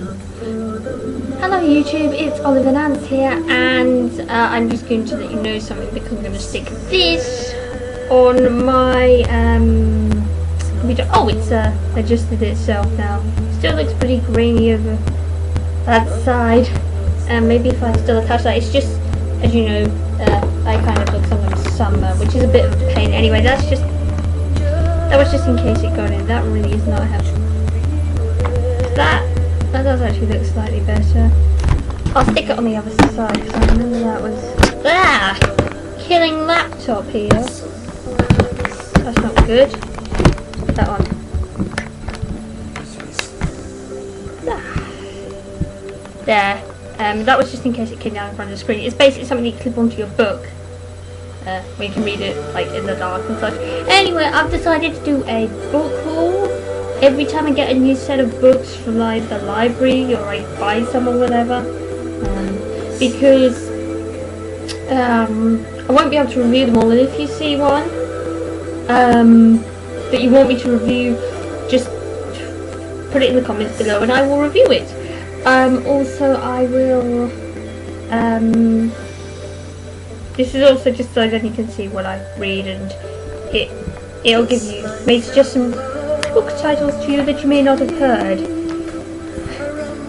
Hello YouTube, it's Oliver Nance here, and I'm just going to let you know something because I'm going to stick this on my computer. Oh, it's adjusted itself now. Still looks pretty grainy over that side, and maybe if I still attach that, it's just, as you know, I kind of look sometimes summer, which is a bit of a pain. Anyway, that was just in case it got in. That really is not helpful. That does actually look slightly better. I'll stick it on the other side because I remember that was killing laptop here. That's not good. Put that on. There. That was just in case it came down in front of the screen. It's basically something you clip onto your book. Where you can read it like in the dark and such. Anyway, I've decided to do a book haul. Every time I get a new set of books from like the library or I buy some or whatever, because I won't be able to review them all, and if you see one that you want me to review, just put it in the comments below and I will review it. Also I will, this is also just so that you can see what I read, and it'll give you, maybe suggest some book titles to you that you may not have heard.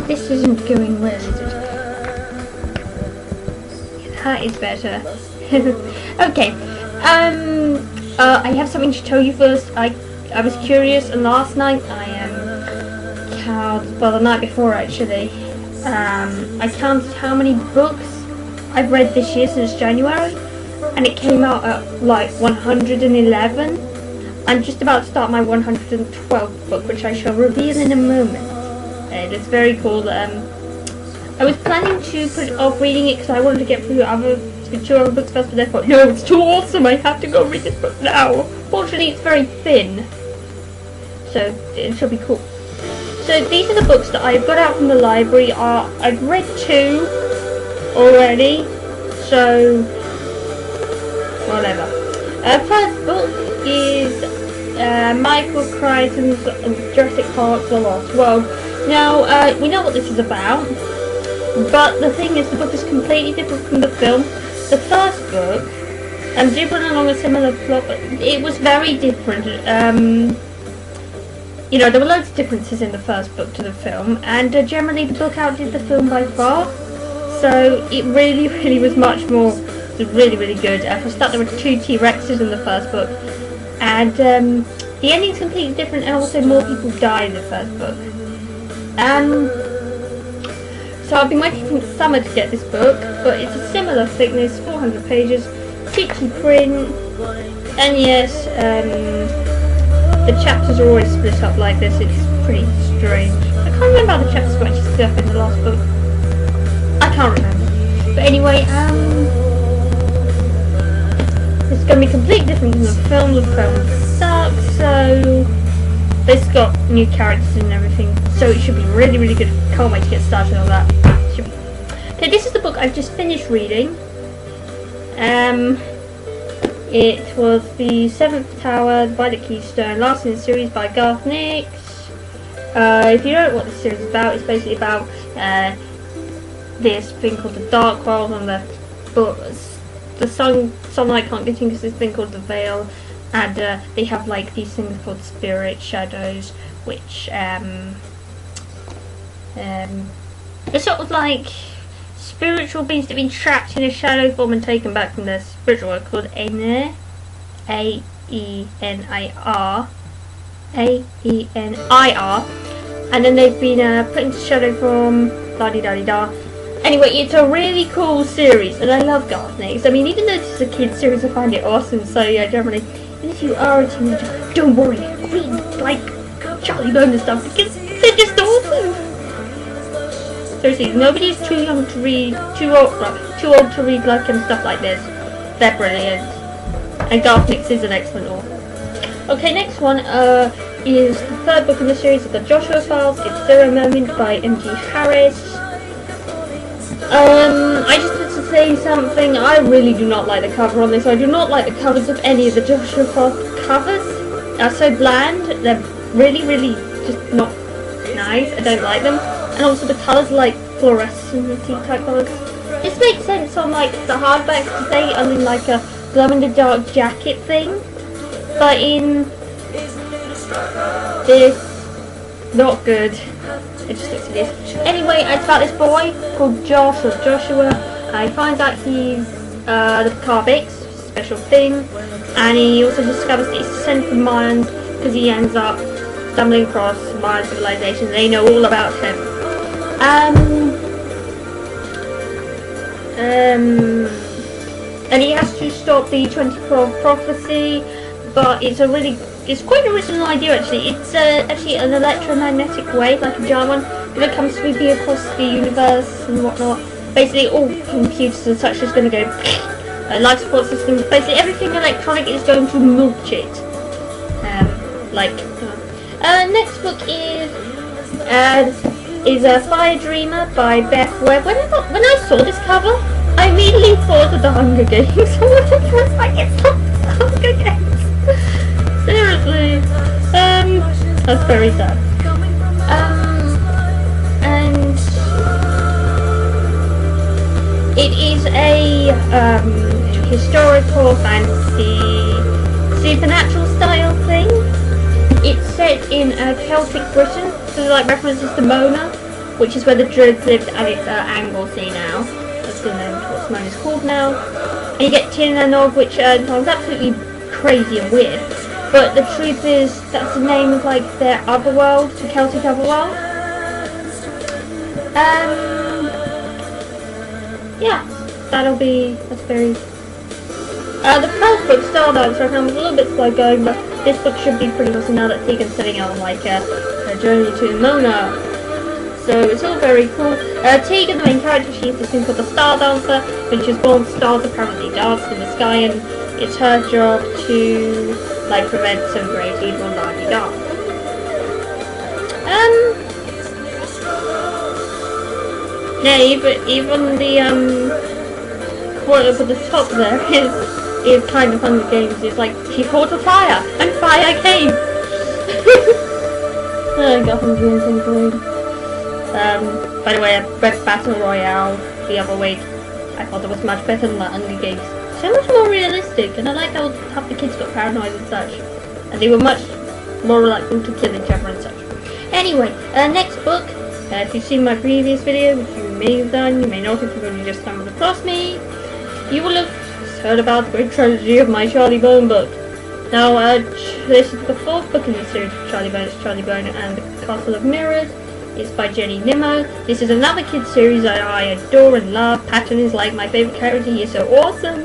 This isn't going well, is it? That is better. Okay. I have something to tell you first. I was curious, and last night the night before actually, I counted how many books I've read this year since January, and it came out at like 111. I'm just about to start my 112th book, which I shall reveal in a moment. And it's very cool. I was planning to put off reading it because I wanted to get through two other books first, but I thought, no, it's too awesome, I have to go read this book now. Fortunately, it's very thin, so it should be cool. So these are the books that I've got out from the library. I've read 2 already, so whatever. First book is Michael Crichton's Jurassic Park: The Lost World. Now, we know what this is about, but the thing is, the book is completely different from the film. The first book did run along a similar plot, but it was very different. You know, there were loads of differences in the first book to the film, and generally the book outdid the film by far. So it really, really was much more. Really, really good. For a start, there were 2 T-Rexes in the first book, and the ending's completely different, and also more people die in the first book. So I've been waiting since summer to get this book, but it's a similar thickness, 400 pages, stitchy print, and yes, the chapters are always split up like this. It's pretty strange. I can't remember how the chapters were actually split up in the last book. I can't remember. But anyway, it's going to be completely different from the film. The film sucks, so it's got new characters and everything, so it should be really, really good. Can't wait to get started on that. Okay, this is the book I've just finished reading. It was The Seventh Tower by the Keystone, last in the series by Garth. If you don't know what this series is about, it's basically about this thing called the Dark World, and the sunlight can't get in because this thing called the Veil, and they have like these things called spirit shadows, which they're sort of like spiritual beings that have been trapped in a shadow form and taken back from their spiritual world, called Aenir, A-E-N-I-R, A-E-N-I-R, and then they've been put into shadow form, da-di-da-di-da. Anyway, it's a really cool series, and I love Garth. I mean, even though this is a kids series, I find it awesome. So yeah, generally, and if you are a teenager, don't worry, read like Charlie Bone and stuff, because they're just awesome. Seriously, nobody's too young to read, too old to read like stuff like this. They're brilliant, and Garth is an excellent author. Okay, next one is the 3rd book in the series of the Joshua Files. It's Zero Moment by M.G. Harris. I just had to say something. I really do not like the cover on this. I do not like the covers of any of the Joshua Files covers. They're so bland. They're really, really just not nice. I don't like them. and also the colours like fluorescent type colours. This makes sense on like the hardback because they are in like a glow in the dark jacket thing, but in this, not good. It just looks hideous. Anyway, it's about this boy called Josh or Joshua. He finds out he's the Carbix, special thing, and he also discovers that he's descended from Mayans because he ends up stumbling across Mayan civilization. They know all about him. And he has to stop the 2012 prophecy, but it's quite an original idea actually. It's actually an electromagnetic wave, like a giant one, that comes sweeping across the universe and whatnot. Basically all computers and such is going to go, life support systems, basically everything electronic is going to mulch it. Next book is Fire Dreamer by Beth Webb. When I saw this cover, I immediately thought of the Hunger Games. I was like, it's not the Hunger Games. Seriously. That's very sad. And it is a historical fantasy supernatural style thing. It's set in Celtic Britain, so there's like references to Mona, which is where the Druids lived, and it's Anglesey now. That's the name of what Mona's called now. And you get Tin and Nog, which sounds absolutely crazy and weird, but the truth is that's the name of like their otherworld, the Celtic otherworld. Yeah, that's very. The first book, Star Dancer, I found was a little bit slow going, but this book should be pretty awesome now that Tegan's setting out on like a journey to Mona. So it's all very cool. Tegan, the main character, she's this thing called the Star Dancer. When she was born, stars apparently danced in the sky, and it's her job to like prevent some great evil lying dark. Yeah, even the quote up at the top there is kind of Hunger Games. It's like she fought a fire and fire came. I got Hunger Games on board. By the way, I read Battle Royale the other week. I thought it was much better than the Hunger Games. So much more realistic, and I like how half the kids got paranoid and such, and they were much more likely to kill each other and such. Anyway, next book. If you've seen my previous video, which you may have done, you may not if you've only just stumbled across me, you will have heard about the great tragedy of my Charlie Bone book. Now, this is the fourth book in the series of Charlie Bone and the Castle of Mirrors. It's by Jenny Nimmo. This is another kids series that I adore and love. Patton is like my favourite character. He is so awesome.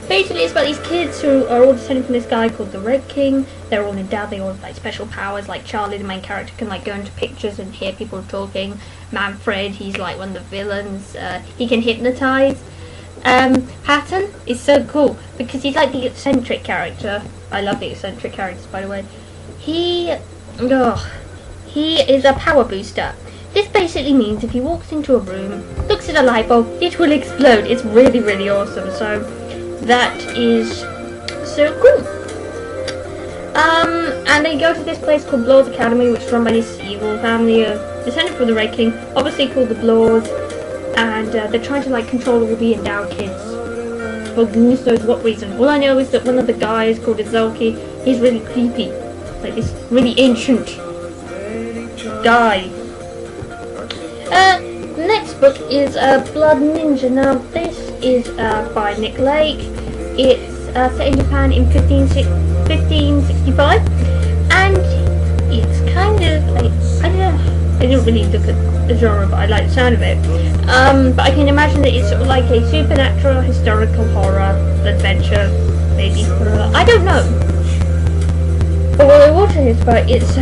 Basically it's about these kids who are all descended from this guy called the Red King. They're all endowed, they all have like special powers. Like Charlie, the main character, can like go into pictures and hear people talking. Manfred, he's like one of the villains. He can hypnotise. Patton is so cool because he's like the eccentric character. I love the eccentric characters, by the way. He is a power booster. This basically means if he walks into a room, looks at a light bulb, it will explode. It's really, really awesome. So that is so cool. And they go to this place called Blaw's Academy, which is run by this evil family descended from the Red King, obviously called the Blaws, and they're trying to like control all the endowed kids. For goodness knows what reason. All I know is that one of the guys called Izalki, he's really creepy, like this really ancient guy. The next book is Blood Ninja. Now this is by Nick Lake. It's set in Japan in 1565, and it's kind of like, I didn't really look at the genre, but I like the sound of it. But I can imagine that it's sort of like a supernatural, historical horror, adventure, maybe thriller. I don't know. But what I will tell you is it's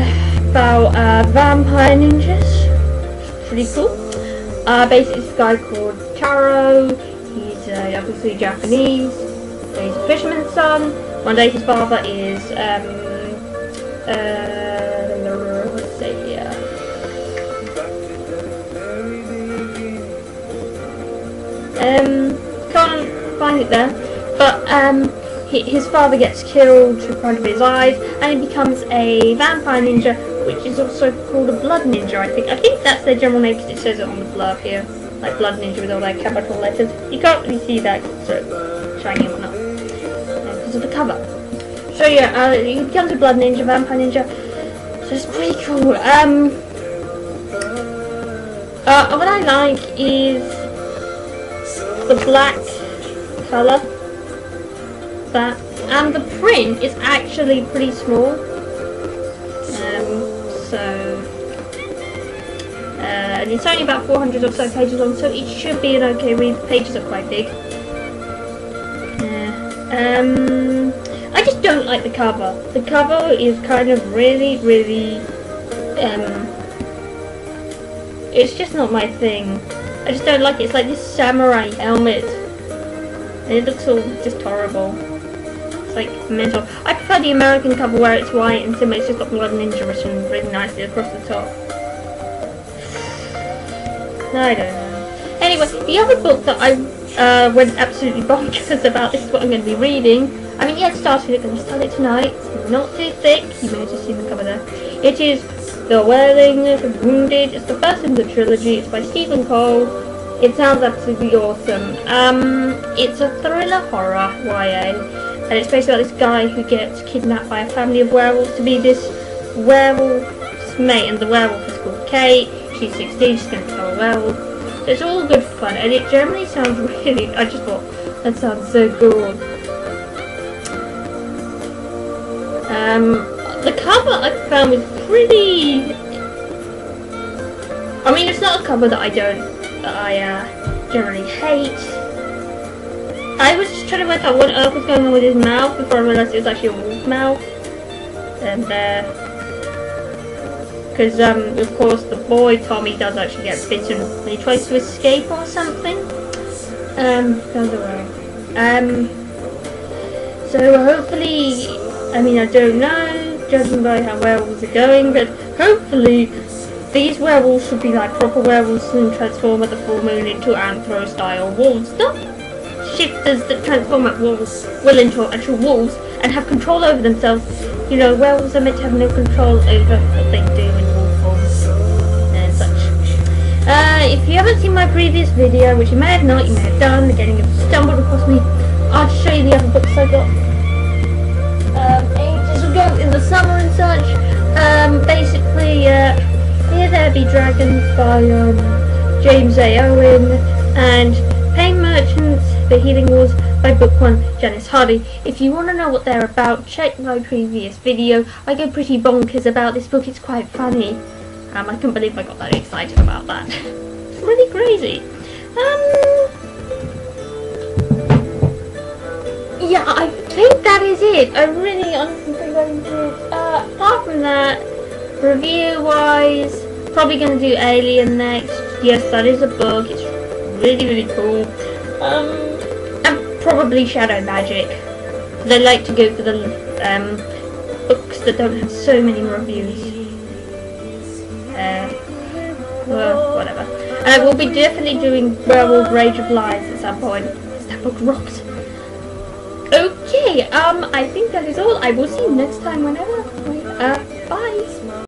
about vampire ninjas. Pretty cool. Basically, this guy called Taro. He's obviously Japanese. He's a fisherman's son. One day his father is let's see here. Can't find it there. But his father gets killed in front of his eyes, and he becomes a vampire ninja which is also called a Blood Ninja, I think. I think that's their general name because it says it on the blurb here. Like Blood Ninja with all their capital letters. You can't really see that because it's shiny or not. Because of the cover. So yeah, he becomes a Blood Ninja, Vampire Ninja. So it's pretty cool. What I like is the black colour. And the print is actually pretty small. And it's only about 400 or so pages long, so it should be an okay read. The pages are quite big. I just don't like the cover. The cover is kind of really, it's just not my thing. I just don't like it. It's like this samurai helmet, and it looks all just horrible. It's like mental. I prefer the American cover where it's white and it's just got Blood Ninja written really nicely across the top. I don't know. Anyway, the other book that I went absolutely bonkers about, this is what I'm going to be reading. I mean, yeah, it started it, going to start it tonight. It's not too thick. You may have just seen the cover there. It is The Wereling, Wounded. It's the first in the trilogy. It's by Stephen Cole. It sounds absolutely awesome. It's a thriller horror YA, and it's basically about this guy who gets kidnapped by a family of werewolves to be this werewolf's mate, and the werewolf is called Kate. She's 16, she's going to become a werewolf. So it's all good fun, and it generally sounds really, I just thought, that sounds so cool. The cover I found was pretty, I mean, it's not a cover that I generally hate. I was just trying to work out what on earth was going on with his mouth before I realised it was actually a wolf mouth. And because of course the boy Tommy does actually get bitten when he tries to escape or something. Goes away. So hopefully, I mean, I don't know, judging by how werewolves are going, but hopefully these werewolves should be like proper werewolves and transform at the full moon into anthro style wolves, not shifters that transform at wolves, well, into actual wolves and have control over themselves. You know, werewolves are meant to have no control over what they do in wolf forms and such. If you haven't seen my previous video, which you may have not, you may have done, again you've stumbled across me, I'll show you the other books I got ages ago in the summer and such. Basically, Here There Be Dragons by James A. Owen, and Pain Merchants, The Healing Wars by Book One, Janice Hardy. If you want to know what they're about, check my previous video. I go pretty bonkers about this book, it's quite funny. I couldn't believe I got that excited about that. It's really crazy. Yeah, I think that is it. I really honestly think that is it. Apart from that, review-wise, probably going to do Alien next. Yes, that is a book. It's really cool. And probably Shadow Magic. They like to go for the books that don't have so many reviews. Well, whatever. We'll be definitely doing Werewolf Rage of Lies at some point. That book rocks. Okay, I think that is all. I will see you next time whenever. Bye.